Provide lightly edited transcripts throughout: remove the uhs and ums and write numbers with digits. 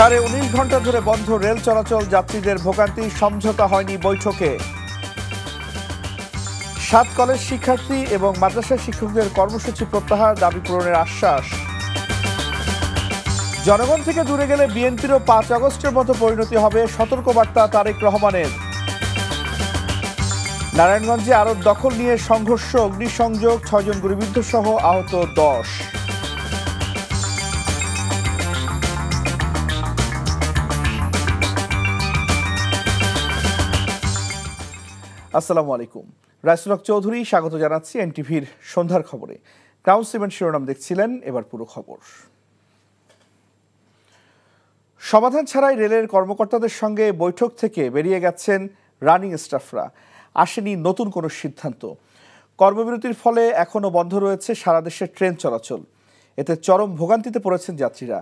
19.5 ঘন্টা ধরে বন্ধ রেল চলাচল, যাত্রীদের ভোগান্তি, সমঝোতা হয়নি বৈঠকে। 7 কলেজ শিক্ষার্থী এবং মাদ্রাসা শিক্ষকদের কর্মসূচি প্রত্যাহার, দাবি পূরণের আশ্বাস। জনগণ থেকে দূরে গেলে বিএনপিরও 5 আগস্টের মতো পরিণতি হবে, সতর্কবার্তা তারেক রহমানের। নারায়ণগঞ্জে আরব দখল নিয়ে সংঘর্ষ, অগ্নিসংযোগ, 6 জন গুলিবিদ্ধ সহ আহত 10। আসসালামু আলাইকুম, রাইসুল হক চৌধুরী স্বাগত জানাচ্ছি এনটিভির সন্ধ্যার খবরে। ক্রাউন সিমেন্ট শিরোনাম দেখছিলেন, এবার পুরো খবর। সমাধান ছাড়াই রেলের কর্মকর্তাদের সঙ্গে বৈঠক থেকে বেরিয়ে গেছেন রানিং স্টাফরা। আসেনি নতুন কোনো সিদ্ধান্ত। কর্মবিরতির ফলে এখনও বন্ধ রয়েছে সারা দেশের ট্রেন চলাচল। এতে চরম ভোগান্তিতে পড়েছেন যাত্রীরা।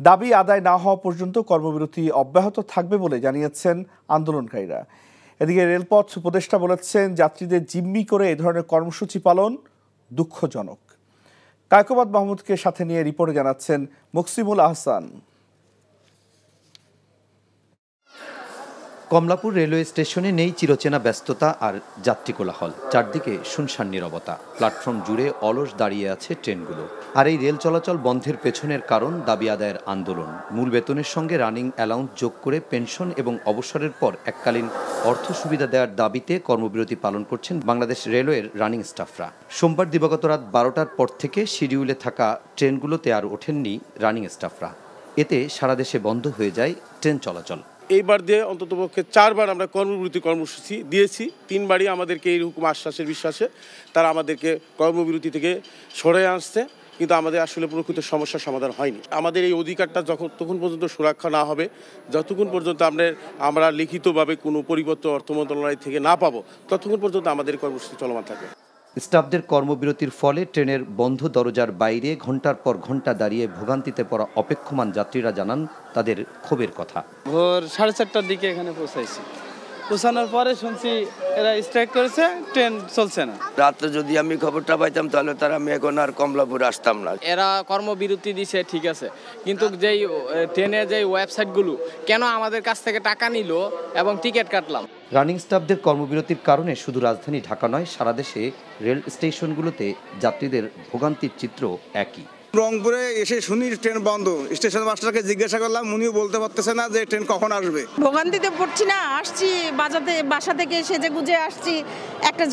দাবি আদায় না হওয়া পর্যন্ত কর্মবিরতি অব্যাহত থাকবে বলে জানিয়েছেন আন্দোলনকারীরা। এদিকে রেলপথ উপদেষ্টা বলেছেন, যাত্রীদের জিম্মি করে এ ধরনের কর্মসূচি পালন দুঃখজনক। কায়কোবাদ মাহমুদকে সাথে নিয়ে রিপোর্টে জানাচ্ছেন মুকসিমুল আহসান। কমলাপুর রেলওয়ে স্টেশনে নেই চিরচেনা ব্যস্ততা আর যাত্রী কোলাহল। চারদিকে শুনশান নীরবতা। প্ল্যাটফর্ম জুড়ে অলস দাঁড়িয়ে আছে ট্রেনগুলো। আর এই রেল চলাচল বন্ধের পেছনের কারণ দাবি আদায়ের আন্দোলন। মূল বেতনের সঙ্গে রানিং অ্যালাউন্স যোগ করে পেনশন এবং অবসরের পর এককালীন অর্থ সুবিধা দেওয়ার দাবিতে কর্মবিরতি পালন করছেন বাংলাদেশ রেলওয়ের রানিং স্টাফরা। সোমবার দিবাগত রাত 12টার পর থেকে শিডিউলে থাকা ট্রেনগুলোতে আর ওঠেননি রানিং স্টাফরা। এতে সারা দেশে বন্ধ হয়ে যায় ট্রেন চলাচল। এইবার দিয়ে অন্ততপক্ষে 4 বার আমরা কর্মবিরতি কর্মসূচি দিয়েছি। 3 বারই আমাদেরকে এইরকম আশ্বাসের বিশ্বাসে তারা আমাদেরকে কর্মবিরতি থেকে সরে আসছে, কিন্তু আমাদের আসলে প্রকৃত সমস্যার সমাধান হয়নি। আমাদের এই অধিকারটা তখন পর্যন্ত সুরক্ষা না হবে, যতক্ষণ পর্যন্ত আমরা লিখিতভাবে কোনো পরিবর্তন অর্থ মন্ত্রণালয় থেকে না পাবো, ততক্ষণ পর্যন্ত আমাদের কর্মসূচি চলমান থাকবে। স্টাফদের কর্মবিরতির ফলে ট্রেনের বন্ধ দরজার বাইরে ঘন্টার পর ঘন্টা দাঁড়িয়ে ভোগান্তিতে পড়া অপেক্ষমান যাত্রীরা জানান তাদের ক্ষোভের কথা। ভোর 4:30টার দিকে এখানে পৌঁছাইছি। পৌঁছানোর পরে শুনছি এরা স্ট্রাইক করেছে, ট্রেন চলছে না। রাত্রে যদি আমি খবরটা পাইতাম তাহলে তার আমি এখন আর কমলাপুর আসতাম না। এরা কর্মবিরতি দিছে ঠিক আছে, কিন্তু যেই ট্রেনের যেই ওয়েবসাইটগুলো কেন আমাদের কাছ থেকে টাকা নিল এবং টিকিট কাটলাম। রানিং স্টাফদের কর্মবিরতির কারণে শুধু রাজধানী ঢাকা নয়, সারা দেশে রেল স্টেশনগুলোতে যাত্রীদের ভোগান্তির চিত্র একই। রংপুরে এসে শুনি ট্রেন বন্ধ। স্টেশন মাস্টারকে জিজ্ঞাসা করলাম, উনিও বলতে পারতেছে না যে ট্রেন কখন আসবে। ভোগান্তিতে পড়ছি না, আসছি বাসা থেকে সেজে গুজে আসছি, একটা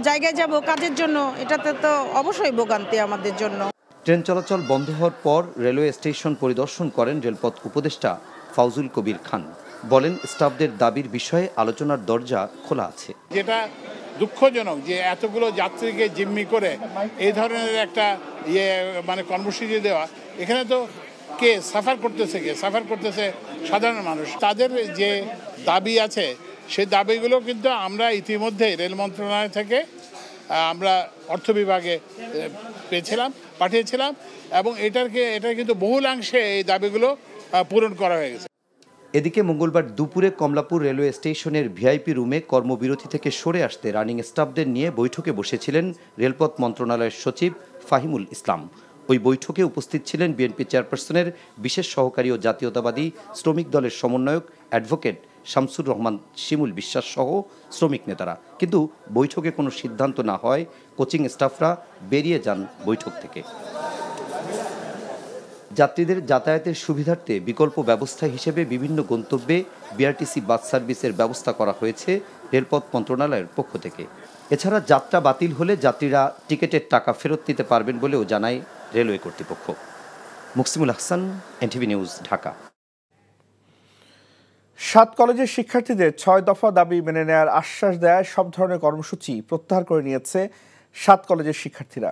জায়গায় যাব কাজের জন্য, এটাতে তো অবশ্যই ভোগান্তি আমাদের জন্য। ট্রেন চলাচল বন্ধ হওয়ার পর রেলওয়ে স্টেশন পরিদর্শন করেন রেলপথ উপদেষ্টা ফাউজুল কবির খান। বলেন, স্টাফদের দাবির বিষয়ে আলোচনার দরজা খোলা আছে। যেটা দুঃখজনক যে এতগুলো যাত্রীকে জিম্মি করে এই ধরনের একটা কর্মসূচি দেওয়া, এখানে তো সাফার করতেছে সাধারণ মানুষ। তাদের যে দাবি আছে সেই দাবিগুলো কিন্তু আমরা ইতিমধ্যে রেল মন্ত্রণালয় থেকে আমরা অর্থ বিভাগে পাঠিয়েছিলাম এবং এটা কিন্তু বহুলাংশে এই দাবিগুলো পূরণ করা হয়ে গেছে। এদিকে মঙ্গলবার দুপুরে কমলাপুর রেলওয়ে স্টেশনের ভিআইপি রুমে কর্মবিরতি থেকে সরে আসতে রানিং স্টাফদের নিয়ে বৈঠকে বসেছিলেন রেলপথ মন্ত্রণালয়ের সচিব ফাহিমুল ইসলাম। ওই বৈঠকে উপস্থিত ছিলেন বিএনপি চেয়ারপারসনের বিশেষ সহকারী ও জাতীয়তাবাদী শ্রমিক দলের সমন্বয়ক অ্যাডভোকেট শামসুর রহমান শিমুল বিশ্বাস সহ শ্রমিক নেতারা। কিন্তু বৈঠকে কোনো সিদ্ধান্ত না হয় কোচিং স্টাফরা বেরিয়ে যান বৈঠক থেকে। যাত্রীদের যাতায়াতের সুবিধার্থে বিকল্প ব্যবস্থা হিসেবে বিভিন্ন গন্তব্যে বিআরটিসি বাস সার্ভিসের ব্যবস্থা করা হয়েছে রেলপথ মন্ত্রণালয়ের পক্ষ থেকে। এছাড়া যাত্রা বাতিল হলে যাত্রীরা টিকিটের টাকা ফেরত নিতে পারবেন বলেও জানায় রেলওয়ে কর্তৃপক্ষ। Muksimul Ahsan, NTV news, Dhaka. 7 কলেজের শিক্ষার্থীদের 6 দফা দাবি মেনে নেওয়ার আশ্বাস দেয় সব ধরনের কর্মসূচি প্রত্যাহার করে নিয়েছে 7 কলেজের শিক্ষার্থীরা।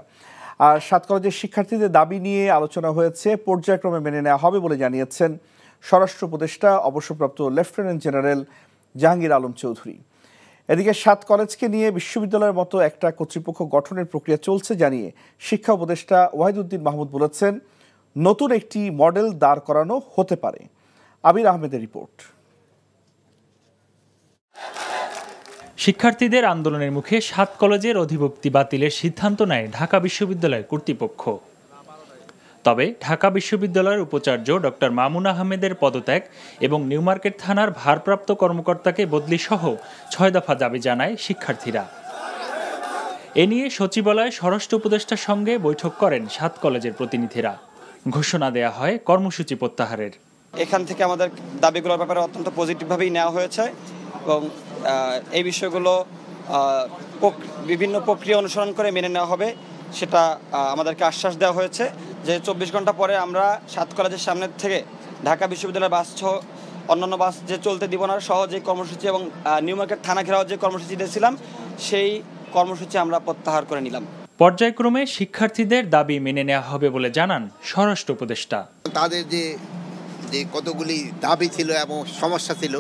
আর 7 কলেজের শিক্ষার্থীদের দাবি নিয়ে আলোচনা হয়েছে, পর্যায়ক্রমে মেনে নেওয়া হবে বলে জানিয়েছেন স্বরাষ্ট্র উপদেষ্টা অবসরপ্রাপ্ত লেফটেন্যান্ট জেনারেল জাহাঙ্গীর আলম চৌধুরী। এদিকে 7 কলেজকে নিয়ে বিশ্ববিদ্যালয়ের মতো একটা কর্তৃপক্ষ গঠনের প্রক্রিয়া চলছে জানিয়ে শিক্ষা উপদেষ্টা ওয়াহিদুদ্দিন মাহমুদ বলেছেন, নতুন একটি মডেল দাঁড় করানো হতে পারে। আবির আহমেদের রিপোর্ট। শিক্ষার্থীদের আন্দোলনের মুখে 7 কলেজের অধিভুক্তি বাতিলের সিদ্ধান্ত নেয় ঢাকা বিশ্ববিদ্যালয় কর্তৃপক্ষ। তবে ঢাকা বিশ্ববিদ্যালয়ের উপাচার্য ডক্টর মামুন আহমেদের পদত্যাগ এবং নিউমার্কেট থানার ভারপ্রাপ্ত কর্মকর্তাকে বদলি সহ 6 দফা দাবি জানায় শিক্ষার্থীরা। এ নিয়ে সচিবালয়ে স্বরাষ্ট্র উপদেষ্টার সঙ্গে বৈঠক করেন 7 কলেজের প্রতিনিধিরা। ঘোষণা দেয়া হয় কর্মসূচি প্রত্যাহারের। এখান থেকে আমাদের দাবিগুলোর ব্যাপারে অত্যন্ত পজিটিভভাবেই নেওয়া হয়েছে এবং এই বিষয়গুলো বিভিন্ন প্রক্রিয়া অনুসরণ করে মেনে নেওয়া হবে, সেটা আমাদেরকে আশ্বাস দেওয়া হয়েছে যে 24 ঘন্টা পরে আমরা 7 কলেজের সামনে থেকে ঢাকা বিশ্ববিদ্যালয়ের বাস সহ অন্যান্য বাস যে চলতে দিব না সহ যে কর্মসূচি এবং নিউমার্কেট থানা ঘেরাও যে কর্মসূচি দিয়েছিলাম সেই কর্মসূচি আমরা প্রত্যাহার করে নিলাম। পর্যায়ক্রমে শিক্ষার্থীদের দাবি মেনে নেওয়া হবে বলে জানান স্বরাষ্ট্র উপদেষ্টা। তাদের যে কতগুলি দাবি ছিল এবং সমস্যা ছিল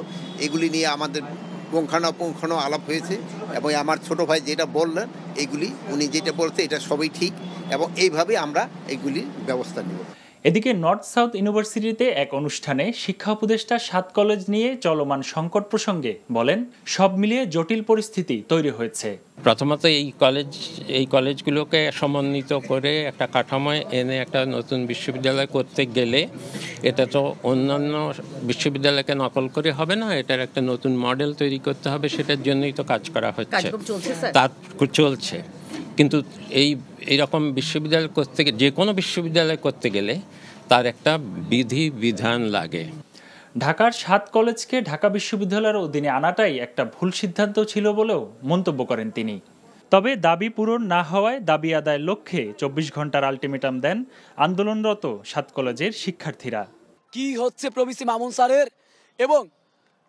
এগুলি নিয়ে আমাদের পুঙ্খানুপুঙ্খানু আলাপ হয়েছে এবং আমার ছোট ভাই যেটা বললেন এইগুলি উনি যেটা বলছে এটা সবই ঠিক এবং এইভাবে আমরা এইগুলির ব্যবস্থা নেব। এদিকে নর্থ সাউথ ইউনিভার্সিটিতে এক অনুষ্ঠানে শিক্ষা উপদেষ্টা 7 কলেজ নিয়ে চলমান সংকট প্রসঙ্গে বলেন, সব মিলিয়ে জটিল পরিস্থিতি তৈরি হয়েছে। প্রথমত এই কলেজগুলোকে সমন্বিত করে একটা কাঠামোয় এনে একটা নতুন বিশ্ববিদ্যালয় করতে গেলে এটা তো অন্যান্য বিশ্ববিদ্যালয়কে নকল করে হবে না, এটার একটা নতুন মডেল তৈরি করতে হবে, সেটার জন্যই তো কাজ করা হচ্ছে, তার চলছে। কিন্তু এইরকম বিশ্ববিদ্যালয় করতে যে কোনো বিশ্ববিদ্যালয় করতে গেলে তার একটা বিধান লাগে। ঢাকার 7 কলেজকে ঢাকা বিশ্ববিদ্যালয়ের অধীনে আনাটাই একটা ভুল সিদ্ধান্ত ছিল বলেও মন্তব্য করেন তিনি। তবে দাবি পূরণ না হওয়ায় দাবি আদায়ের লক্ষ্যে 24 ঘন্টার আলটিমেটাম দেন আন্দোলনরত 7 কলেজের শিক্ষার্থীরা। কি হচ্ছে প্রভিসি মামুন স্যারের এবং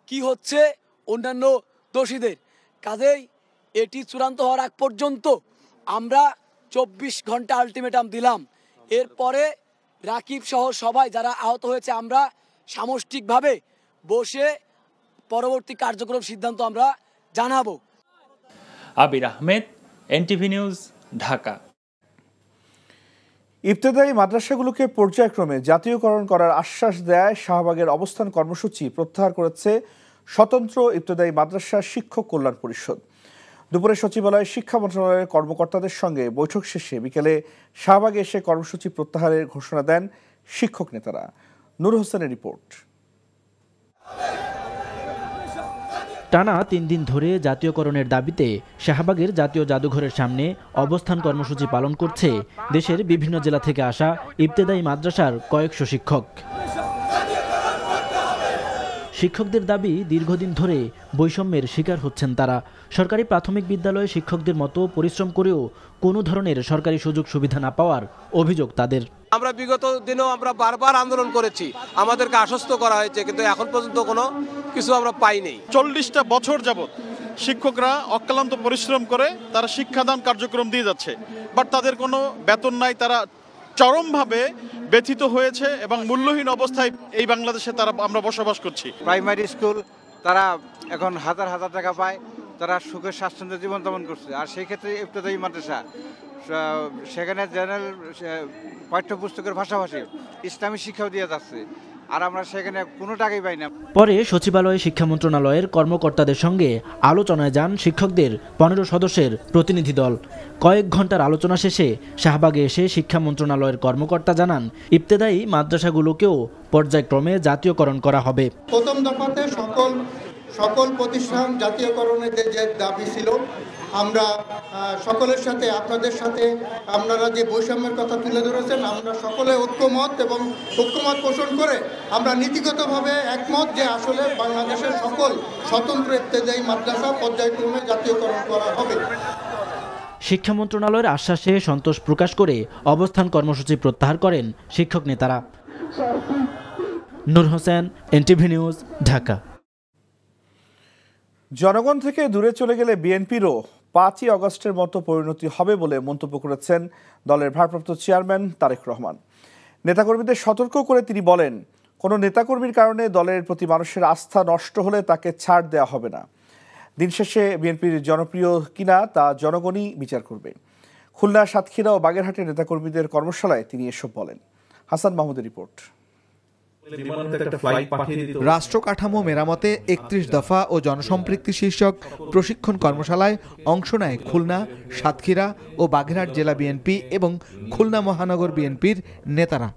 কি হচ্ছে অন্যান্য দোষীদের, কাজেই এটি চূড়ান্ত হওয়ার আগ পর্যন্ত আমরা 24 ঘন্টা আলটিমেটাম দিলাম। এরপরে রাকিব সহ সবাই যারা আহত হয়েছে আমরা সামষ্টিকভাবে বসে পরবর্তী কার্যক্রম সিদ্ধান্ত আমরা জানাবো। আবির আহমেদ, এনটিভি নিউজ, ঢাকা। ইবতেদায়ী মাদ্রাসাগুলোকে পর্যায়ক্রমে জাতীয়করণ করার আশ্বাস দেয় শাহবাগের অবস্থান কর্মসূচি প্রত্যাহার করেছে স্বতন্ত্র ইবতেদায়ী মাদ্রাসা শিক্ষক কল্যাণ পরিষদ। দুপুরে সচিবালয়ে শিক্ষা মন্ত্রণালয়ের কর্মকর্তাদের সঙ্গে বৈঠক শেষে বিকেলে শাহবাগে এসে কর্মসূচি প্রত্যাহারের ঘোষণা দেন শিক্ষক নেতারা। নূর হোসেনের রিপোর্ট। টানা 3 দিন ধরে জাতীয়করণের দাবিতে শাহবাগের জাতীয় জাদুঘরের সামনে অবস্থান কর্মসূচি পালন করছে দেশের বিভিন্ন জেলা থেকে আসা ইবতেদায়ী মাদ্রাসার কয়েকশো শিক্ষক। শিক্ষকদের দাবি, দীর্ঘদিন ধরে বৈষম্যের শিকার হচ্ছেন তারা। সরকারি প্রাথমিক বিদ্যালয়ে শিক্ষকদের মতো পরিশ্রম করেও কোনো ধরনের সরকারি সুযোগ সুবিধা না পাওয়ার অভিযোগ তাদের। আমরা বিগত দিনেও আমরা বারবার আন্দোলন করেছি, আমাদেরকে আশ্বস্ত করা হয়েছে, কিন্তু এখন পর্যন্ত কোনো কিছু আমরা পাইনি। 40টা বছর যাবৎ শিক্ষকরা অক্লান্ত পরিশ্রম করে তারা শিক্ষাদান কার্যক্রম দিয়ে যাচ্ছে, বাট তাদের কোনো বেতন নাই। তারা চরমভাবে ব্যথিত হয়েছে এবং মূল্যহীন অবস্থায় এই বাংলাদেশে আমরা বসবাস করছি। প্রাইমারি স্কুল তারা এখন হাজার হাজার টাকা পায়, তারা সুখের স্বাচ্ছন্দ্য জীবনযাপন করছে। আর সেই ক্ষেত্রে ইবতেদায়ী মাদ্রাসা সেখানে জেনারেল পাঠ্যপুস্তকের পাশাপাশি ইসলামী শিক্ষাও দিয়ে যাচ্ছে, আর আমরা সেখানে কোনো টাকাই পাই না। পরে সচিবালয়ে শিক্ষা মন্ত্রণালয়ের কর্মকর্তাদের সঙ্গে আলোচনায় যান শিক্ষকদের 15 সদস্যের প্রতিনিধি দল। কয়েক ঘন্টার আলোচনা শেষে শাহবাগে এসে শিক্ষা মন্ত্রণালয়ের কর্মকর্তা জানান, ইবতেদায়ী মাদ্রাসাগুলোকেও পর্যায়ক্রমে জাতীয়করণ করা হবে। প্রথম দফাতে সকল প্রতিষ্ঠান জাতীয়করণের যে দাবি ছিল, আমরা সকলের সাথে, আপনাদের সাথে আপনারা যে বৈষম্যের কথা তুলে ধরেছেন, আমরা সকলে ঐক্যমত পোষণ করে আমরা নীতিগতভাবে একমত যে আসলে বাংলাদেশের সকল স্বতন্ত্র ইবতেদায়ী মাদ্রাসা পর্যায়ক্রমে জাতীয়করণ করা হবে। শিক্ষা মন্ত্রণালয়ের আশ্বাসে সন্তোষ প্রকাশ করে অবস্থান কর্মসূচি প্রত্যাহার করেন শিক্ষক নেতারা। নূর হোসেন, এনটিভি নিউজ, ঢাকা। জনগণ থেকে দূরে চলে গেলে বিএনপিরও 5ই আগস্টের মতো পরিণতি হবে বলে মন্তব্য করেছেন দলের ভারপ্রাপ্ত চেয়ারম্যান তারেক রহমান। নেতাকর্মীদের সতর্ক করে তিনি বলেন, কোনো নেতাকর্মীর কারণে দলের প্রতি মানুষের আস্থা নষ্ট হলে তাকে ছাড় দেওয়া হবে না। দিন শেষে বিএনপির জনপ্রিয় কিনা তা জনগণই বিচার করবে। খুলনা, সাতক্ষীরা ও বাগেরহাটের নেতাকর্মীদের কর্মশালায় তিনি এসব বলেন। হাসান মাহমুদের রিপোর্ট। রাষ্ট্র কাঠামো মেরামতে ৩১ দফা ও জনসম্পৃক্তি শীর্ষক প্রশিক্ষণ কর্মশালায় অংশ নেয় খুলনা, সাতক্ষীরা ও বাগেরহাট জেলা বিএনপি এবং খুলনা মহানগর বিএনপির নেতারা।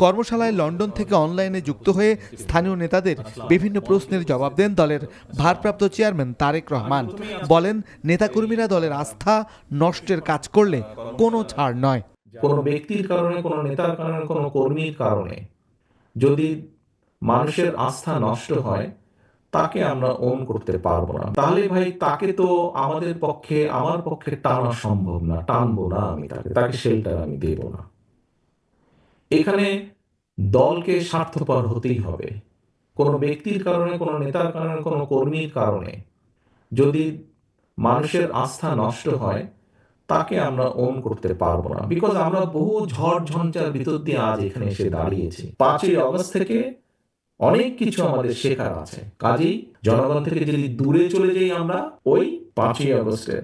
কর্মশালায় লন্ডন থেকে অনলাইনে যুক্ত হয়ে স্থানীয় নেতাদের বিভিন্ন প্রশ্নের জবাব দেন দলের ভারপ্রাপ্ত চেয়ারম্যান তারেক রহমান। বলেন, নেতাকর্মীরা দলের আস্থা নষ্টের কাজ করলে কোনো ছাড় নয়। কোনো ব্যক্তির কারণে, কোনো নেতার কারণে, কোনো কর্মীর কারণে যদি মানুষের আস্থা নষ্ট হয়, তাকে আমরা ওন করতে পারবো না। তাহলে ভাই তাকে তো আমার পক্ষে টানা সম্ভব না, টানবো না আমি তাকে শেল্টার আমি দেব না। এখানে দলকে স্বার্থপর হতেই হবে। কোনো ব্যক্তির কারণে, কোনো নেতার কারণে, কোনো কর্মীর কারণে যদি মানুষের আস্থা নষ্ট হয়, তাকে আমরা ওন করতে পারবো না। বিকজ আমরা বহু ঝড় ঝঞ্ঝার ভিতর দিয়ে আজ এখানে এসে দাঁড়িয়েছি। ৫ই আগস্ট থেকে অনেক কিছু আমাদের শেখার আছে। কাজেই জনগণ থেকে যদি দূরে চলে যাই আমরা, ওই ৫ই আগস্টে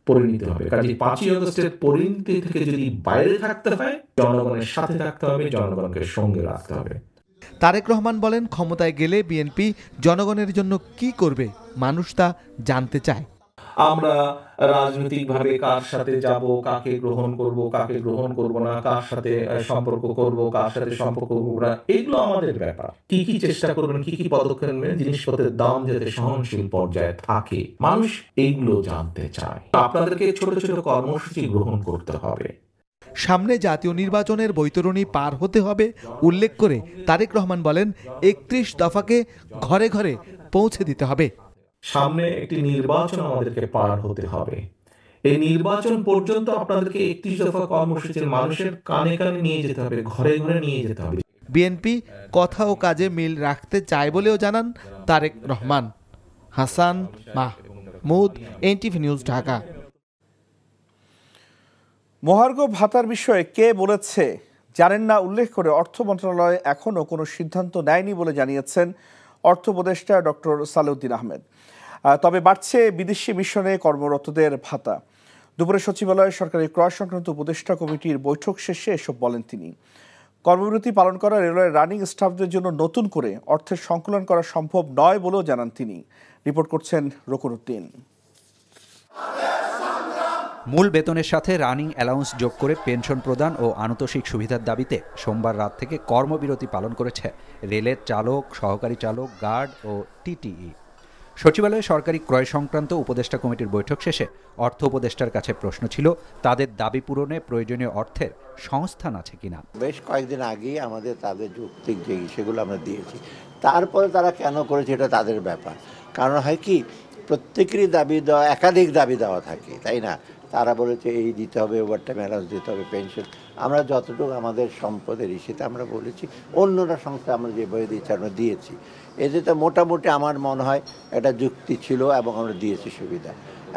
পরিণতি হবে। কাজেই ৫ই আগস্টের পরিণতি থেকে যদি বাইরে থাকতে হয়, জনগণের সাথে থাকতে হবে, জনগণকে সঙ্গে রাখতে হবে। তারেক রহমান বলেন, ক্ষমতায় গেলে বিএনপি জনগণের জন্য কি করবে মানুষ তা জানতে চায়। আমরা রাজনৈতিকভাবে কার সাথে যাব, কাকে গ্রহণ করব, কাকে গ্রহণ করব না, কার সাথে সম্পর্ক করব, কার সাথে সম্পর্ক করব না, এগুলো আমাদের ব্যাপার। কি কি চেষ্টা করবেন, কি কি পদক্ষেপ নেবেন, জিনিসপত্রের দাম যাতে সহনশীল পর্যায়ে থাকে, মানুষ এইগুলো জানতে চায়। আপনাদেরকে ছোট ছোট কর্মসূচি গ্রহণ করতে হবে। সামনে জাতীয় নির্বাচনের বৈতরণী পার হতে হবে উল্লেখ করে তারেক রহমান বলেন, ৩১ দফাকে ঘরে ঘরে পৌঁছে দিতে হবে। সামনে একটি নির্বাচন আমাদেরকে পার হতে হবে। এই নির্বাচন পর্যন্ত আপনাদেরকে ৩১ দফা কর্মসূচির মানুষের কানে কানে নিয়ে যেতে হবে, ঘরে ঘরে নিয়ে যেতে হবে। বিএনপি কথা ও কাজে মিল রাখতে চায় বলেও জানান তারেক রহমান। Hasan Mahmud, NTV news, Dhaka. মহার্ঘ ভাতার বিষয়ে কে বলেছে জানেন না উল্লেখ করে অর্থ মন্ত্রণালয় এখনও কোনো সিদ্ধান্ত নেয়নি বলে জানিয়েছেন অর্থ উপদেষ্টা ডক্টর সালেউদ্দিন আহমেদ। তবে বাড়ছে বিদেশি মিশনে কর্মরতদের ভাতা। দুপুরে সচিবালয়ে সরকারি ক্রয় সংক্রান্ত উপদেষ্টা কমিটির বৈঠক শেষে এসব বলেন তিনি। কর্মবিরতি পালন করা রেলওয়ের রানিং স্টাফদের জন্য নতুন করে অর্থের সংকলন করা সম্ভব নয় বলেও জানান তিনি। রিপোর্ট করছেন রকুনউদ্দিন। মূল বেতনের সাথে রানিং অ্যালাউন্স যোগ করে পেনশন প্রদান ও আনুতোষিক সুবিধার দাবিতে সোমবার রাত থেকে কর্মবিরতি পালন করেছে রেলের চালক, সহকারী চালক, গার্ড ও টিটিই। সচিবালয়ে সরকারি ক্রয় সংক্রান্ত উপদেষ্টা কমিটির বৈঠক শেষে অর্থ উপদেষ্টার কাছে প্রশ্ন ছিল তাদের দাবি পূরণে প্রয়োজনীয় অর্থের সংস্থান আছে কিনা। বেশ কয়েকদিন আগেই আমাদের তাদের যৌক্তিক যে সেগুলো আমরা দিয়েছি, তারপরে তারা কেন করেছে এটা তাদের ব্যাপার। কারণ হয় কি, প্রত্যেকেরই দাবি দেওয়া, একাধিক দাবি দেওয়া থাকে, তাই না? তারা বলেছে এই দিতে হবে, ওভারটাইম অ্যালাউন্স দিতে হবে, পেনশন। আমরা যতটুকু আমাদের সম্পদের সেটা আমরা বলেছি, অন্যরা সংস্থা আমরা যেভাবে দিয়েছি আমরা দিয়েছি। এতে তো মোটামুটি আমার মনে হয় একটা যুক্তি ছিল এবং আমরা দিয়েছি সুবিধা।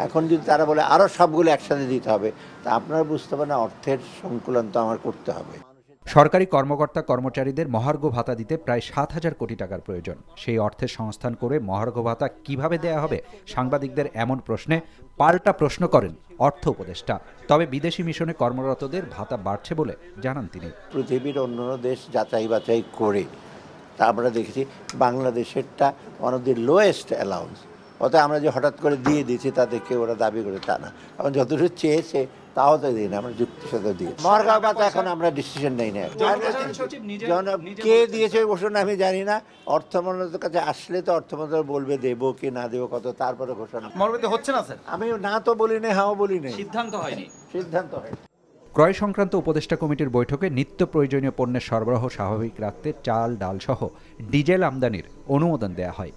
এখন যদি তারা বলে আরও সবগুলো একসাথে দিতে হবে, তা আপনারা বুঝতে পারেন অর্থের সংকুলন তো আমার করতে হবে। সরকারি কর্মকর্তা কর্মচারীদের মহার্ঘ ভাতা দিতে প্রায় ৭,০০০ কোটি টাকার প্রয়োজন। সেই অর্থের সংস্থান করে মহার্ঘ ভাতা কিভাবে দেয়া হবে, সাংবাদিকদের এমন প্রশ্নে পাল্টা প্রশ্ন করেন অর্থ উপদেষ্টা। তবে বিদেশি মিশনে কর্মরতদের ভাতা বাড়ছে বলে জানান তিনি। পৃথিবীর অন্য দেশ যাচাই বাছাই করে তা আমরা দেখেছি বাংলাদেশেরটা one of the lowest allowance. অতএব আমরা যে হঠাৎ করে দিয়ে দিচ্ছি তাতে কেউ ওরা দাবি করে তা না, এখন যতটুকু চেয়েছে তাও তো দিই না, আমরা যুক্তির সাথে দিই। মহার্ঘ ভাতা এখন আমরা ডিসিশন নেই না, কে দিয়েছে ঘোষণা আমি জানি না। অর্থ মন্ত্রণালয়ের কাছে আসলে তো অর্থ মন্ত্রণালয় বলবে দেবো কি না দেবো কত, তারপরে ঘোষণা হচ্ছে না স্যার। আমি না তো বলি না, হ্যাঁ বলি না, সিদ্ধান্ত হয়নি। ক্রয় সংক্রান্ত উপদেষ্টা কমিটির বৈঠকে নিত্য প্রয়োজনীয় পণ্যের সরবরাহ স্বাভাবিক রাখতে চাল, ডাল সহ ডিজেল আমদানির অনুমোদন দেয়া হয়।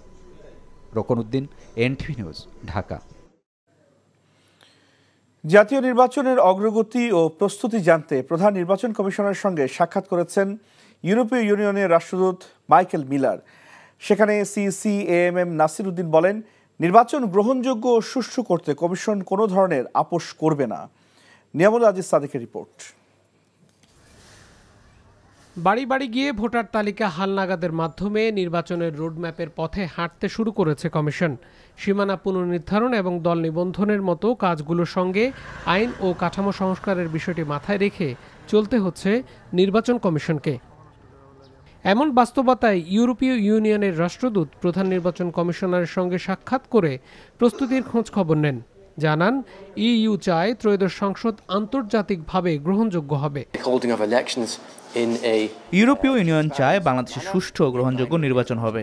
রকুনউদ্দিন, এনটিভি নিউজ, ঢাকা। জাতীয় নির্বাচনের অগ্রগতি ও প্রস্তুতি জানতে প্রধান নির্বাচন কমিশনারের সঙ্গে সাক্ষাৎ করেছেন ইউরোপীয় ইউনিয়নের রাষ্ট্রদূত মাইকেল মিলার। সেখানে সিএমএম নাসির উদ্দিন বলেন, নির্বাচন গ্রহণযোগ্য ও সুষ্ঠু করতে কমিশন কোনো ধরনের আপোষ করবে না। নিয়ামুল আজিজ সাদিকের রিপোর্ট। বাড়ি বাড়ি গিয়ে ভোটার তালিকা হালনাগাদের মাধ্যমে নির্বাচনের রোডম্যাপের পথে হাঁটতে শুরু করেছে কমিশন। সীমানা পুনর্নির্ধারণ এবং দল নিবন্ধনের মতো কাজগুলোর সঙ্গে আইন ও কাঠামো সংস্কারের বিষয়টি মাথায় রেখে চলতে হচ্ছে নির্বাচন কমিশনকে। এমন বাস্তবতায় ইউরোপীয় ইউনিয়নের রাষ্ট্রদূত প্রধান নির্বাচন কমিশনারের সঙ্গে সাক্ষাৎ করে প্রস্তুতির খোঁজ খবর নেন। জানান ইইউ চায় ত্রয়োদশ সংসদ আন্তর্জাতিকভাবে গ্রহণযোগ্য হবে। ইউরোপীয় ইউনিয়ন চায় বাংলাদেশে সুষ্ঠু ও গ্রহণযোগ্য নির্বাচন হবে,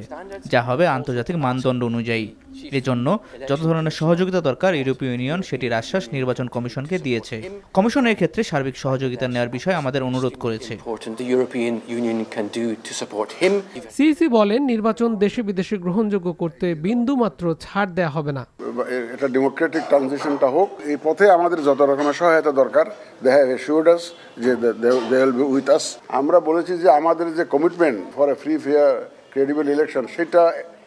যা হবে আন্তর্জাতিক মানদণ্ড অনুযায়ী। এজন্য যত ধরনের সহযোগিতা দরকার ইউরোপীয় ইউনিয়ন সেটির আশ্বাস নির্বাচন কমিশনকে দিয়েছে। কমিশন এর ক্ষেত্রে সার্বিক সহযোগিতা নেওয়ার বিষয়ে আমাদের অনুরোধ করেছে। সিইসি বলেন নির্বাচন দেশে বিদেশে গ্রহণযোগ্য করতে বিন্দুমাত্র ছাড় দেয়া হবে না। এটা ডেমোক্রেটিক ট্রানজিশনটা হোক, এই পথে আমাদের যত রকমের সহায়তা দরকার দে হ্যাভ অ্যাসিউরড আস যে they will be with us. আমরা বলেছি যে আমাদের যে commitment for a free fair credible election সেটা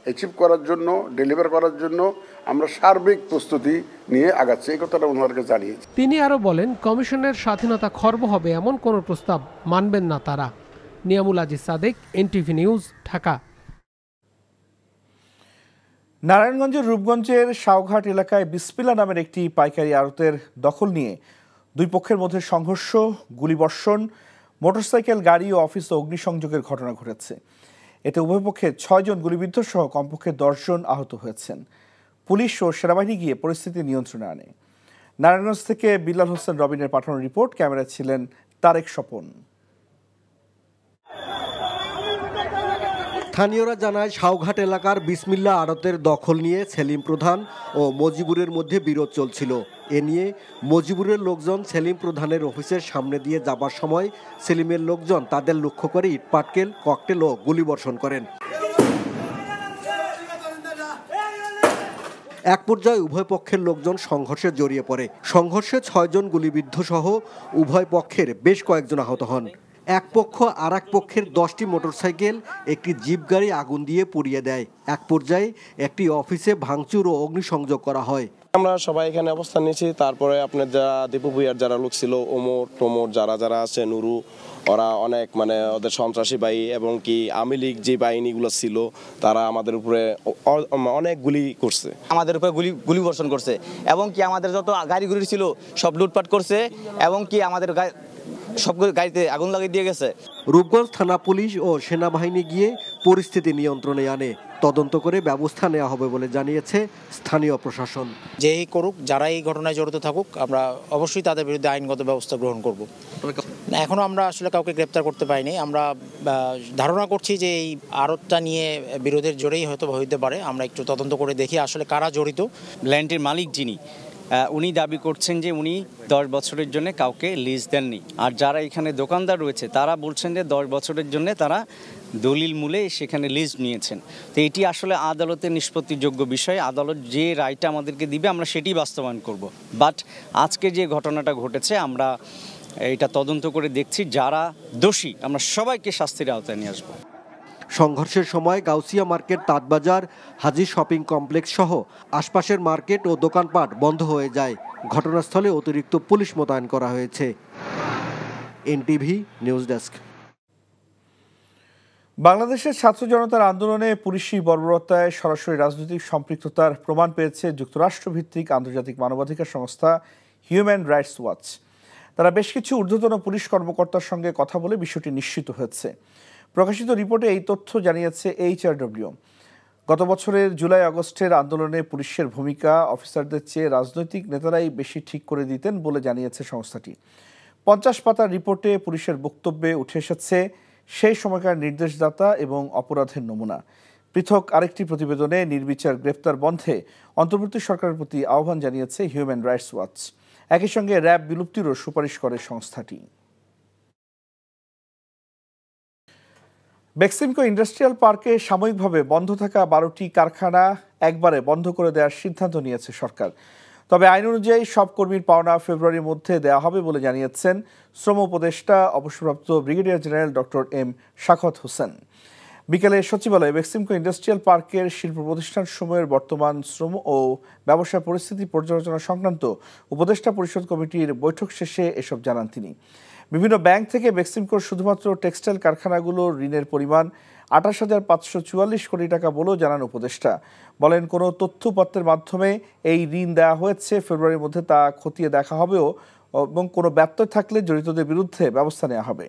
অ্যাচিভ করার জন্য, ডেলিভার করার জন্য আমরা সার্বিক প্রস্তুতি নিয়ে আগাচ্ছি, এই কথাটা ওনাদেরকে জানিয়েছি। তিনি আরও বলেন কমিশনের স্বাধীনতা খর্ব হবে এমন কোনো প্রস্তাব মানবেন না তারা। Niamul Aziz Sadek, NTV news, Dhaka. নারায়ণগঞ্জের রূপগঞ্জের শাওঘাট এলাকায় বিসমিল্লা নামের একটি পাইকারি আড়তের দখল নিয়ে দুই পক্ষের মধ্যে সংঘর্ষ, গুলিবর্ষণ, মোটরসাইকেল, গাড়ি ও অফিস ও অগ্নিসংযোগের ঘটনা ঘটেছে। এতে উভয় পক্ষে 6 জন গুলিবিদ্ধ সহ কমপক্ষে 10 জন আহত হয়েছেন। পুলিশ ও সেনাবাহিনী গিয়ে পরিস্থিতি নিয়ন্ত্রণে আনে। নারায়ণগঞ্জ থেকে বিল্লাল হোসেন রবিনের পাঠানো রিপোর্ট, ক্যামেরায় ছিলেন তারেক স্বপন। স্থানীয়রা জানায় শাওঘাট এলাকার বিসমিল্লা আড়তের দখল নিয়ে সেলিম প্রধান ও মজিবুরের মধ্যে বিরোধ চলছিল। এ নিয়ে মজিবুরের লোকজন সেলিম প্রধানের অফিসের সামনে দিয়ে যাবার সময় সেলিমের লোকজন তাদের লক্ষ্য করে ইটপাটকেল, ককটেল ও গুলিবর্ষণ করেন। এক পর্যায়ে উভয় পক্ষের লোকজন সংঘর্ষে জড়িয়ে পড়ে। সংঘর্ষে 6 জন গুলিবিদ্ধ সহ উভয় পক্ষের বেশ কয়েকজন আহত হন। এক পক্ষ আর এক পক্ষের 10টি মোটরসাইকেল, একটি জিপ গাড়ি আগুন দিয়ে পুড়িয়ে দেয়। এক পর্যায়ে একটি অফিসে ভাঙচুর ও অগ্নিসংযোগ করা হয়। আমরা সবাই এখানে অবস্থান নিয়েছি। তারপরে আপনার যারা দীপু ভুইয়ার যারা লোক ছিল, ওমর টোমর যারা আছে, নুরু, ওরা অনেক ওদের সন্ত্রাসী বাহিনী এবং কি আওয়ামী লীগ যে বাহিনীগুলো ছিল তারা আমাদের উপরে অনেক গুলি করছে, আমাদের উপরে গুলি বর্ষণ করছে এবং কি আমাদের যত গাড়িগুলি ছিল সব লুটপাট করছে এবং কি আমাদের সব গাড়িতে আগুন লাগিয়ে দিয়ে গেছে। রূপগঞ্জ থানা পুলিশ ও সেনাবাহিনী গিয়ে পরিস্থিতি নিয়ন্ত্রণে আনে। তদন্ত করে ব্যবস্থা নেওয়া হবে বলে জানিয়েছে স্থানীয় প্রশাসন। যেই করুক, যারা এই ঘটনায় জড়িত থাকুক, আমরা অবশ্যই তাদের বিরুদ্ধে আইনগত ব্যবস্থা গ্রহণ করব। এখনো আমরা আসলে কাউকে গ্রেপ্তার করতে পারিনি। আমরা ধারণা করছি যে এই আড়তটা নিয়ে বিরোধের জোরেই হয়তো হইতে পারে। আমরা একটু তদন্ত করে দেখি আসলে কারা জড়িত। ল্যান্ডের মালিক যিনি, উনি দাবি করছেন যে উনি 10 বছরের জন্য কাউকে লিজ দেননি। আর যারা এখানে দোকানদার রয়েছে তারা বলছেন যে 10 বছরের জন্য তারা দলিল মূলে সেখানে লিজ নিয়েছেন। তো এটি আসলে আদালতের নিষ্পত্তিযোগ্য বিষয়। আদালত যে রায়টা আমাদেরকে দিবে আমরা সেটি বাস্তবায়ন করব। বাট আজকে যে ঘটনাটা ঘটেছে আমরা এটা তদন্ত করে দেখছি, যারা দোষী আমরা সবাইকে শাস্তির আওতায় নিয়ে আসবো। সংঘর্ষের সময় গাউসিয়া মার্কেট, তাঁতবাজার, হাজি শপিং কমপ্লেক্স সহ আশপাশের মার্কেট ও দোকানপাট বন্ধ হয়ে যায়। ঘটনাস্থলে অতিরিক্ত পুলিশ মোতায়েন করা হয়েছে। NTV news desk. বাংলাদেশের ছাত্র জনতার আন্দোলনে পুলিশি বর্বরতায় সরাসরি রাজনৈতিক সম্পৃক্ততার প্রমাণ পেয়েছে যুক্তরাষ্ট্রভিত্তিক আন্তর্জাতিক মানবাধিকার সংস্থা হিউম্যান রাইটস ওয়াচ। তারা বেশ কিছু ঊর্ধ্বতন পুলিশ কর্মকর্তার সঙ্গে কথা বলে বিষয়টি নিশ্চিত হয়েছে। প্রকাশিত রিপোর্টে এই তথ্য জানিয়েছে HRW। গত বছরের জুলাই-আগস্টের আন্দোলনে পুলিশের ভূমিকা অফিসারদের চেয়ে রাজনৈতিক নেতারাই বেশি ঠিক করে দিতেন বলে জানিয়েছে সংস্থাটি। 50 পাতার রিপোর্টে পুলিশের বক্তব্যে উঠে এসেছে সেই সময়কার নির্দেশদাতা এবং অপরাধের নমুনা। পৃথক আরেকটি প্রতিবেদনে নির্বিচার গ্রেপ্তার বন্ধে অন্তর্বর্তী সরকারের প্রতি আহ্বান জানিয়েছে হিউম্যান রাইটস ওয়াচ। একই সঙ্গে র্যাব বিলুপ্তিরও সুপারিশ করে সংস্থাটি। বেক্সিমকো ইন্ডাস্ট্রিয়াল পার্কে সাময়িকভাবে বন্ধ থাকা 12টি কারখানা একবারে বন্ধ করে দেওয়ার সিদ্ধান্ত নিয়েছে সরকার। তবে আইন অনুযায়ী সব কর্মীর পাওনা ফেব্রুয়ারির মধ্যে দেওয়া হবে বলে জানিয়েছেন শ্রম উপদেষ্টা অবসরপ্রাপ্ত brigadier general doctor M Shakhawat Hossain. বিকেলে সচিবালয়ে বেক্সিমকো ইন্ডাস্ট্রিয়াল পার্কের শিল্প প্রতিষ্ঠানসমূহের বর্তমান শ্রম ও ব্যবসা পরিস্থিতি পর্যালোচনা সংক্রান্ত উপদেষ্টা পরিষদ কমিটির বৈঠক শেষে এসব জানান তিনি। বিভিন্ন ব্যাংক থেকে বেক্সিমকোর শুধুমাত্র টেক্সটাইল কারখানাগুলোর ঋণের পরিমাণ 28,544 কোটি টাকা বলেও জানান উপদেষ্টা। বলেন, কোনো তথ্যপত্রের মাধ্যমে এই ঋণ দেওয়া হয়েছে, ফেব্রুয়ারির মধ্যে তা খতিয়ে দেখা হবেও এবং কোনো ব্যত্যয় থাকলে জড়িতদের বিরুদ্ধে ব্যবস্থা নেওয়া হবে।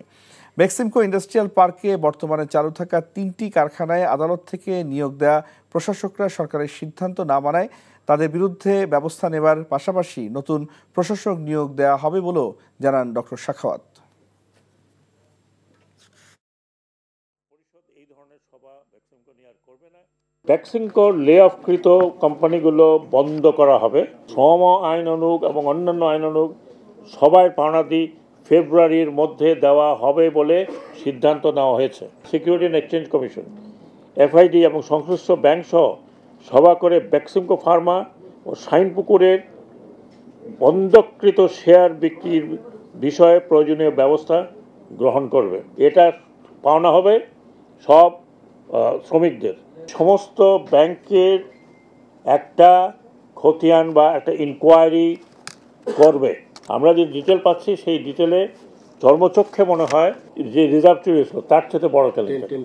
বেক্সিমকো ইন্ডাস্ট্রিয়াল পার্কে বর্তমানে চালু থাকা 3টি কারখানায় আদালত থেকে নিয়োগ দেওয়া প্রশাসকরা সরকারের সিদ্ধান্ত না মানায় তাদের বিরুদ্ধে ব্যবস্থা নেবার পাশাপাশি নতুন প্রশাসক নিয়োগ দেওয়া হবে বলেও জানান ডক্টর সাখাওয়াত। বেক্সিমকোর লে অফকৃত কোম্পানিগুলো বন্ধ করা হবে। শ্রম আইন অনুগ এবং অন্যান্য আইন অনুগ সবাই পাওনাদি ফেব্রুয়ারির মধ্যে দেওয়া হবে বলে সিদ্ধান্ত নেওয়া হয়েছে। Security and exchange commission, FID এবং সংশ্লিষ্ট ব্যাংক সহ সভা করে বেক্সিমকো ফার্মা ও শাইনপুকুরের বন্ধকৃত শেয়ার বিক্রির বিষয়ে প্রয়োজনীয় ব্যবস্থা গ্রহণ করবে। এটা পাওনা হবে সব শ্রমিকদের। সমস্ত ব্যাংকের একটা খতিয়ান বা একটা ইনকোয়ারি করবে। আমরা যে ডিটেল পাচ্ছি সেই ডিটেলে চর্মচক্ষে মনে হয় যে রিজার্ভ ছিল তার থেকে বড় কেলেঙ্কারি।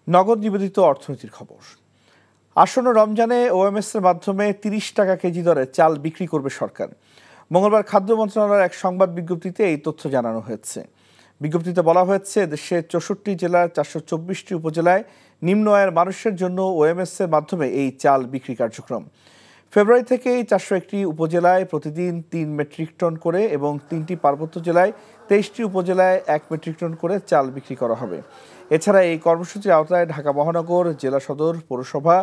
নগদ নিবেদিত অর্থনীতির খবর। আসন্ন রমজানে ওএমএস এর মাধ্যমে 30 টাকা কেজি দরে চাল বিক্রি করবে সরকার। মঙ্গলবার খাদ্য মন্ত্রণালয়ের এক সংবাদ বিজ্ঞপ্তিতে এই তথ্য জানানো হয়েছে। বিজ্ঞপ্তিতে বলা হয়েছে, দেশের 64 জেলার 424টি উপজেলায় নিম্ন আয়ের মানুষের জন্য ওএমএস এর মাধ্যমে এই চাল বিক্রি কার্যক্রম। ফেব্রুয়ারি থেকেই 401টি উপজেলায় প্রতিদিন 3 মেট্রিক টন করে এবং 3টি পার্বত্য জেলায় 23টি উপজেলায় 1 মেট্রিক টন করে চাল বিক্রি করা হবে। এছাড়া এই কর্মসূচির আওতায় ঢাকা মহানগর, জেলা সদর, পৌরসভা,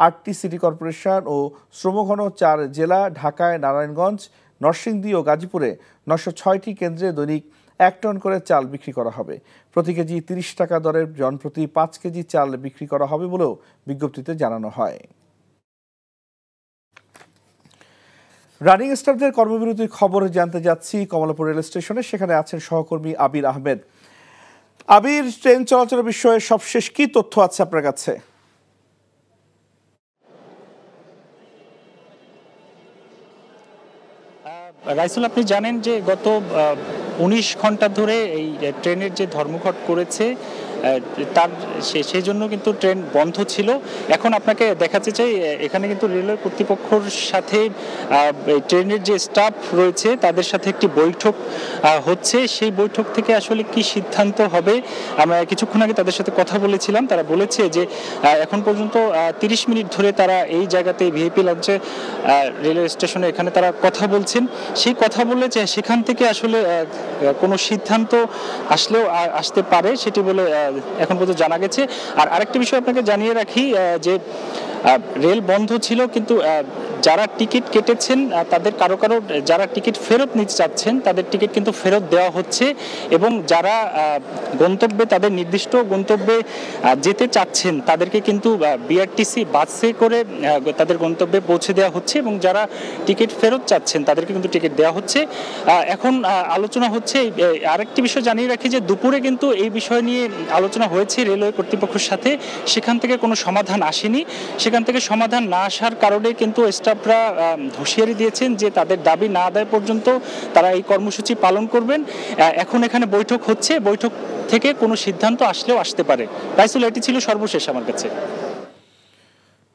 8টি সিটি কর্পোরেশন ও শ্রমঘন 4 জেলা ঢাকায়, নারায়ণগঞ্জ, নরসিংদী ও গাজীপুরে 906টি কেন্দ্রে দৈনিক 1 টন করে চাল বিক্রি করা হবে। প্রতি কেজি 30 টাকা দরে জনপ্রতি 5 কেজি চাল বিক্রি করা হবে বলেও বিজ্ঞপ্তিতে জানানো হয়। রানিং স্টাফদের কর্মবিরতির খবর জানতে যাচ্ছি কমলাপুর রেল স্টেশনে। সেখানে আছেন সহকর্মী আবির আহমেদ। আবির, ট্রেন চলাচলের বিষয়ে সবশেষ কি তথ্য আছে আপনার কাছে? রাইসুল, আপনি জানেন যে গত 19 ঘন্টা ধরে এই ট্রেনের যে ধর্মঘট করেছে তার সেই জন্য কিন্তু ট্রেন বন্ধ ছিল। এখন আপনাকে দেখাতে চাই, এখানে কিন্তু রেলওয়ে কর্তৃপক্ষের সাথে ট্রেনের যে স্টাফ রয়েছে তাদের সাথে একটি বৈঠক হচ্ছে। সেই বৈঠক থেকে আসলে কি সিদ্ধান্ত হবে, আমরা কিছুক্ষণ আগে তাদের সাথে কথা বলেছিলাম। তারা বলেছে যে এখন পর্যন্ত 30 মিনিট ধরে তারা এই জায়গাতে ভিআইপি লঞ্চে রেলওয়ে স্টেশনে এখানে তারা কথা বলছেন। সেই কথা বলে যে সেখান থেকে আসলে কোনো সিদ্ধান্ত আসলেও আসতে পারে সেটি বলে এখন পর্যন্ত জানা গেছে। আর আরেকটি বিষয় আপনাকে জানিয়ে রাখি যে রেল বন্ধ ছিল, কিন্তু যারা টিকিট কেটেছেন তাদের কারো যারা টিকিট ফেরত নিতে চাচ্ছেন তাদের টিকিট কিন্তু ফেরত দেওয়া হচ্ছে, এবং যারা গন্তব্যে তাদের নির্দিষ্ট গন্তব্যে যেতে চাচ্ছেন তাদেরকে কিন্তু বিআরটিসি বাসে করে তাদের গন্তব্যে পৌঁছে দেওয়া হচ্ছে, এবং যারা টিকিট ফেরত চাচ্ছেন তাদেরকে কিন্তু টিকিট দেওয়া হচ্ছে। এখন আলোচনা হচ্ছে। আরেকটি বিষয় জানিয়ে রাখি যে দুপুরে কিন্তু এই বিষয় নিয়ে আলোচনা হয়েছে রেলওয়ে কর্তৃপক্ষের সাথে, সেখান থেকে কোনো সমাধান আসেনি। সেখান থেকে সমাধান না আসার কারণে কিন্তু স্টাফরা হুঁশিয়ারি দিয়েছেন যে তাদের দাবি না আদায় পর্যন্ত তারা এই কর্মসূচি পালন করবেন। এখন এখানে বৈঠক হচ্ছে, বৈঠক থেকে কোনো সিদ্ধান্ত আসলেও আসতে পারে। রাইসুল, এটি ছিল সর্বশেষ আমার কাছে।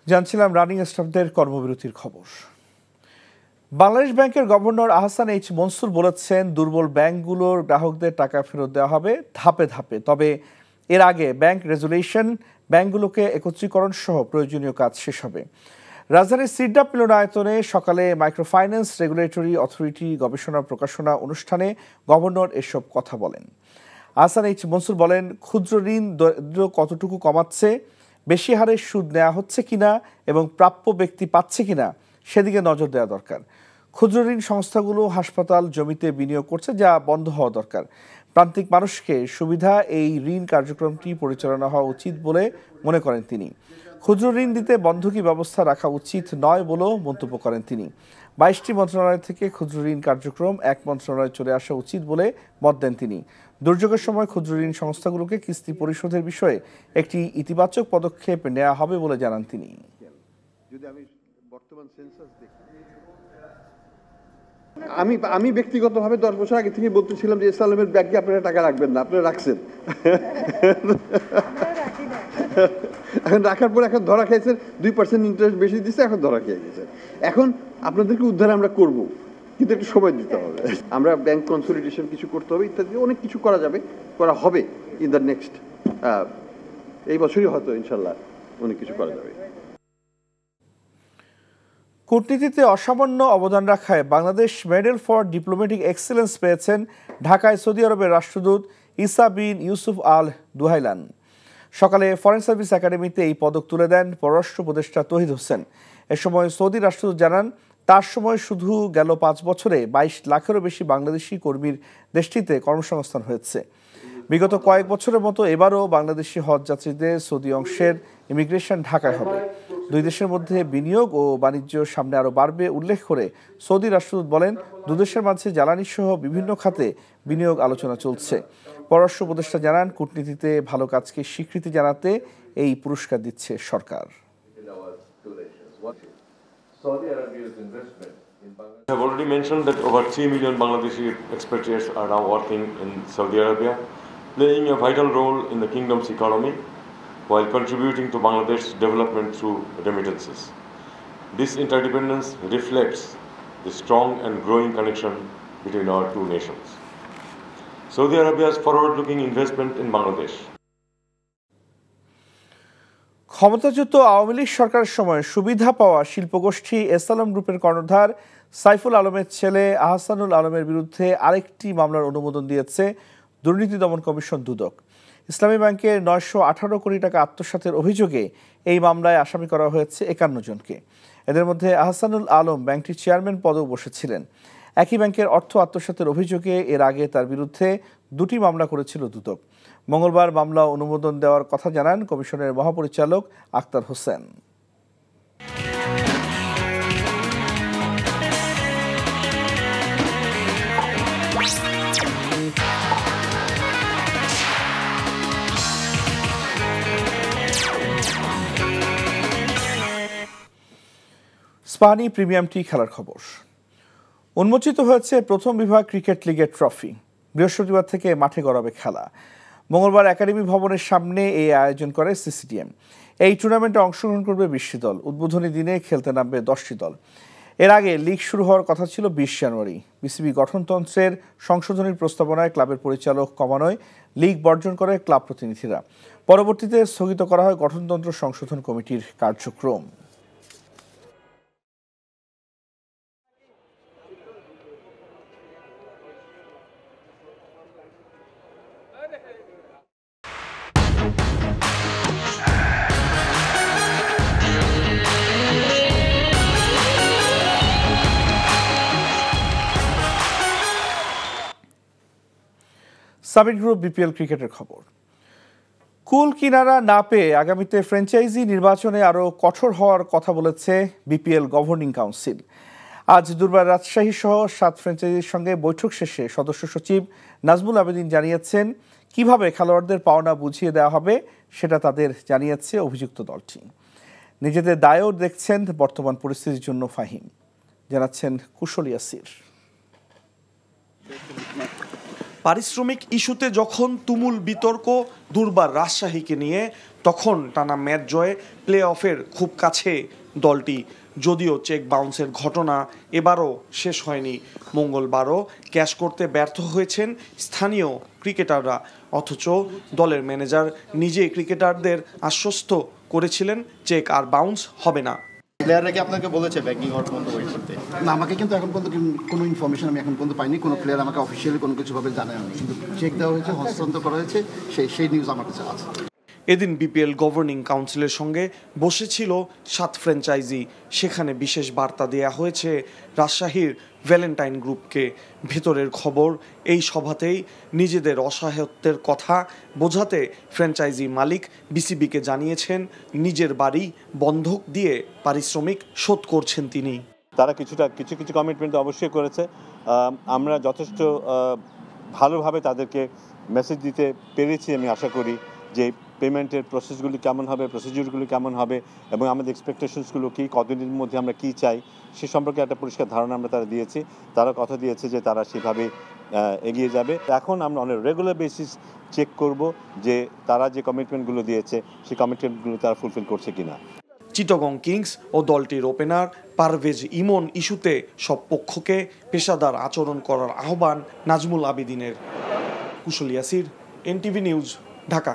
জানছিলাম রানিং স্টাফদের কর্মবিরতির খবর। বাংলাদেশ ব্যাংকের গভর্নর আহসান এইচ মনসুর বলেছেন, দুর্বল ব্যাংকগুলোর গ্রাহকদের টাকা ফেরত দেওয়া হবে ধাপে ধাপে। তবে এর আগে ব্যাংক রেজুলেশন, ব্যাংকগুলোকে একত্রীকরণ সহ প্রয়োজনীয় কাজ শেষ হবে। রাজধানীর সিডাপ মিলনায়তনে সকালে মাইক্রোফাইন্যান্স রেগুলেটরি অথরিটি গবেষণা প্রকাশনা অনুষ্ঠানে গভর্নর এসব কথা বলেন। আহসান এইচ মনসুর বলেন, ক্ষুদ্র ঋণ দরিদ্র কতটুকু কমাচ্ছে, বেশি হারে সুদ নেওয়া হচ্ছে কিনা এবং প্রাপ্য ব্যক্তি পাচ্ছে কিনা সেদিকে নজর দেওয়া দরকার। ক্ষুদ্র ঋণ সংস্থাগুলো হাসপাতাল, জমিতে বিনিয়োগ করছে, যা বন্ধ হওয়া দরকার। প্রান্তিক মানুষকে সুবিধা এই ঋণ কার্যক্রমটি পরিচালনা হওয়া উচিত বলে মনে করেন তিনি। ক্ষুদ্র ঋণ দিতে বন্ধকি ব্যবস্থা রাখা উচিত নয় বলেও মন্তব্য করেন তিনি। 22টি মন্ত্রণালয় থেকে ক্ষুদ্র ঋণ কার্যক্রম এক মন্ত্রণালয়ে চলে আসা উচিত বলে মত দেন তিনি। দুর্যোগের সময় ক্ষুদ্র ঋণ সংস্থাগুলোকে কিস্তি পরিশোধের বিষয়ে একটি ইতিবাচক পদক্ষেপ নেওয়া হবে বলে জানান তিনি। আমি ব্যক্তিগতভাবে 10 বছর আগে থেকে বলতেছিলাম যে ইসলামের ব্যাংকে আপনারা টাকা রাখবেন না, আপনারা রাখছেন। এখন রাখার পর এখন ধরা খেয়েছেন, 2% ইন্টারেস্ট বেশি দিচ্ছে, এখন ধরা খেয়ে গেছে। এখন আপনাদেরকে উদ্ধার আমরা করব, কিন্তু একটু সময় দিতে হবে। আমরা ব্যাংক কনসলিডেশন কিছু করতে হবে, ইত্যাদি অনেক কিছু করা যাবে, করা হবে ইন দ্য নেক্সট, এই বছরই হয়তো ইনশাল্লাহ অনেক কিছু করা যাবে। কূটনীতিতে অসামান্য অবদান রাখায় Bangladesh medal for diplomatic excellence পেয়েছেন ঢাকায় সৌদি আরবের রাষ্ট্রদূত ইসা বিন ইউসুফ আল দুহাইলান। সকালে ফরেন সার্ভিস একাডেমিতে এই পদক তুলে দেন পররাষ্ট্র উপদেষ্টা তৌহিদ হোসেন। এ সময় সৌদি রাষ্ট্রদূত জানান, তার সময় শুধু গেল 5 বছরে 22 লাখেরও বেশি বাংলাদেশি কর্মীর দেশটিতে কর্মসংস্থান হয়েছে। বিগত কয়েক বছরের মতো এবারও বাংলাদেশি হজ যাত্রীদের সৌদি অংশের ইমিগ্রেশন ঢাকায় হবে। দুই দেশের মধ্যে বিনিয়োগ ও বাণিজ্য সামনে আরও বাড়বে উল্লেখ করে সৌদি রাষ্ট্রদূত বলেন, দুদেশের মাঝে জ্বালানি সহ বিভিন্ন খাতে বিনিয়োগ আলোচনা চলছে। পররাষ্ট্র উপদেষ্টা জানান, কূটনীতিতে ভালো কাজকে স্বীকৃতি জানাতে এই পুরস্কার দিচ্ছে সরকার। I have already mentioned that over 3 million Bangladeshi expatriates are now working in Saudi Arabia, playing a vital role in the kingdom's economy while contributing to Bangladesh's development through remittances. This interdependence reflects the strong and growing connection between our two nations. Saudi Arabia's forward-looking investment in Bangladesh. ক্ষমতাচ্যুত আওয়ামী লীগ সরকারের সময় সুবিধা পাওয়া শিল্পগোষ্ঠী S Alam গ্রুপের কর্ণধার সাইফুল আলমের ছেলে আহসানুল আলমের বিরুদ্ধে আরেকটি মামলার অনুমোদন দিয়েছে দুর্নীতি দমন কমিশন দুদক। ইসলামী ব্যাংকের 918 কোটি টাকা আত্মসাতের অভিযোগে এই মামলায় আসামি করা হয়েছে 51 জনকে। এদের মধ্যে আহসানুল আলম ব্যাংকটির চেয়ারম্যান পদেও বসেছিলেন। একই ব্যাংকের অর্থ আত্মসাতের অভিযোগে এর আগে তার বিরুদ্ধে 2টি মামলা করেছিল দুদক। মঙ্গলবার মামলা অনুমোদন দেওয়ার কথা জানান কমিশনের মহাপরিচালক আক্তার হোসেন। স্পানি প্রিমিয়াম টি খেলার খবর। উন্মোচিত হয়েছে প্রথম বিভাগ ক্রিকেট লিগের ট্রফি। বৃহস্পতিবার থেকে মাঠে গড়াবে খেলা। মঙ্গলবার একাডেমি ভবনের সামনে এই আয়োজন করে সিসিডিএম। এই টুর্নামেন্টে অংশগ্রহণ করবে 20টি দল। উদ্বোধনী দিনে খেলতে নামবে 10টি দল। এর আগে লিগ শুরু হওয়ার কথা ছিল 20 জানুয়ারি। বিসিবি গঠনতন্ত্রের সংশোধনীর প্রস্তাবনায় ক্লাবের পরিচালক কমানোয় লিগ বর্জন করে ক্লাব প্রতিনিধিরা। পরবর্তীতে স্থগিত করা হয় গঠনতন্ত্র সংশোধন কমিটির কার্যক্রম। সামিট গ্রুপ বিপিএল ক্রিকেটের খবর। কুল কিনারা না পেয়ে আগামীতে ফ্র্যাঞ্চাইজি নির্বাচনে আরও কঠোর হওয়ার কথা বলেছে বিপিএল গভর্নিং কাউন্সিল। আজ দুর্বার রাজশাহী সহ 7 ফ্র্যাঞ্চাইজির সঙ্গে বৈঠক শেষে সদস্য সচিব নাজমুল আবেদিন জানিয়েছেন, কিভাবে খেলোয়াড়দের পাওনা বুঝিয়ে দেওয়া হবে সেটা তাদের জানিয়েছে অভিযুক্ত দলটি। নিজেদের দায়ও দেখছেন বর্তমান পরিস্থিতির জন্য ফাহিম। জানাচ্ছেন কুশল ইয়াসির। পারিশ্রমিক ইস্যুতে যখন তুমুল বিতর্ক দুর্বার রাজশাহীকে নিয়ে, তখন টানা ম্যাচ জয়ে প্লে অফের খুব কাছে দলটি। যদিও চেক বাউন্সের ঘটনা এবারও শেষ হয়নি। মঙ্গলবারও ক্যাশ করতে ব্যর্থ হয়েছেন স্থানীয় ক্রিকেটাররা। অথচ দলের ম্যানেজার নিজে ক্রিকেটারদের আশ্বস্ত করেছিলেন চেক আর বাউন্স হবে না। প্লেয়াররা কি আপনাকে বলেছে ব্যাংকিং অর্থ পর্যন্ত ওয়েট করতে? না, আমাকে কিন্তু এখন পর্যন্ত কোনো ইনফরমেশন আমি এখন পর্যন্ত পাইনি। কোনো প্লেয়ার আমাকে অফিসিয়ালি কোনো কিছুভাবে জানায়নি, কিন্তু চেক দেওয়া হয়েছে, হস্তান্তর করা হয়েছে, সেই নিউজ আমার কাছে আছে। এদিন বিপিএল গভর্নিং কাউন্সিলের সঙ্গে বসেছিল 7 ফ্র্যাঞ্চাইজি। সেখানে বিশেষ বার্তা দেয়া হয়েছে রাজশাহীর ভ্যালেন্টাইন গ্রুপকে। ভেতরের খবর, এই সভাতেই নিজেদের অসহায়ত্বের কথা বোঝাতে ফ্র্যাঞ্চাইজি মালিক বিসিবিকে জানিয়েছেন নিজের বাড়ি বন্ধক দিয়ে পারিশ্রমিক শোধ করছেন তিনি। তারা কিছু কমিটমেন্ট অবশ্যই করেছে। আমরা যথেষ্ট ভালোভাবে তাদেরকে মেসেজ দিতে পেরেছি। আমি আশা করি যে পেমেন্টের প্রসেসগুলি কেমন হবে, প্রসিডিউরগুলি কেমন হবে এবং আমাদের এক্সপেকটেশনসগুলো কী, কতদিনের মধ্যে আমরা কী চাই সে সম্পর্কে একটা পরিষ্কার ধারণা আমরা তারা দিয়েছি। তারা কথা দিয়েছে যে তারা সেভাবে এগিয়ে যাবে। এখন আমরা অনেক রেগুলার বেসিস চেক করব যে তারা যে কমিটমেন্টগুলো দিয়েছে সেই কমিটমেন্টগুলো তারা ফুলফিল করছে কিনা। চিটাগং কিংস ও দলটির ওপেনার পারভেজ ইমন ইস্যুতে সব পক্ষকে পেশাদার আচরণ করার আহ্বান নাজমুল আবিদিনের। কুশল ইয়াসির, এনটিভি নিউজ, ঢাকা।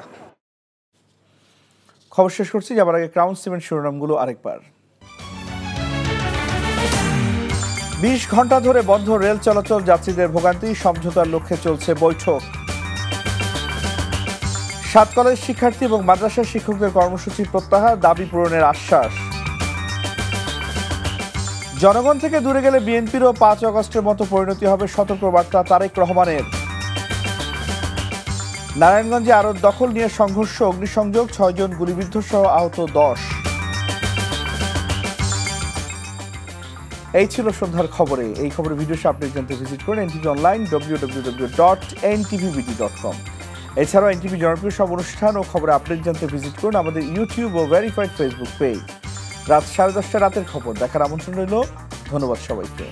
খবর শেষ করছি, যাবার আগে ক্রাউন সিমেন্ট শিরোনামগুলো আরেকবার। 20 ঘন্টা ধরে বন্ধ রেল চলাচল, যাত্রীদের ভোগান্তি, সমঝোতার লক্ষ্যে চলছে বৈঠক। 7 কলেজ শিক্ষার্থী এবং মাদ্রাসা শিক্ষকদের কর্মসূচি প্রত্যাহার, দাবি পূরণের আশ্বাস। জনগণ থেকে দূরে গেলে বিএনপিরও 5 আগস্টের মতো পরিণতি হবে, সতর্কবার্তা তারেক রহমানের। নারায়ণগঞ্জে আরত দখল নিয়ে সংঘর্ষ, অগ্নিসংযোগ, 6 জন গুলিবিদ্ধ সহ আহত 10। এই ছিল সন্ধ্যার খবরে। এই খবরের ভিডিও আপডেট জানতে ভিজিট করুন এনটিভি অনলাইন www.ntvbd.com। এছাড়াও এনটিভি জনপ্রিয় সব অনুষ্ঠান ও খবরে আপডেট জানতে ভিজিট করুন আমাদের ইউটিউব ও ভেরিফাইড ফেসবুক পেজ। রাত 10:30 রাতের খবর দেখার আমন্ত্রণ রইল। ধন্যবাদ সবাইকে।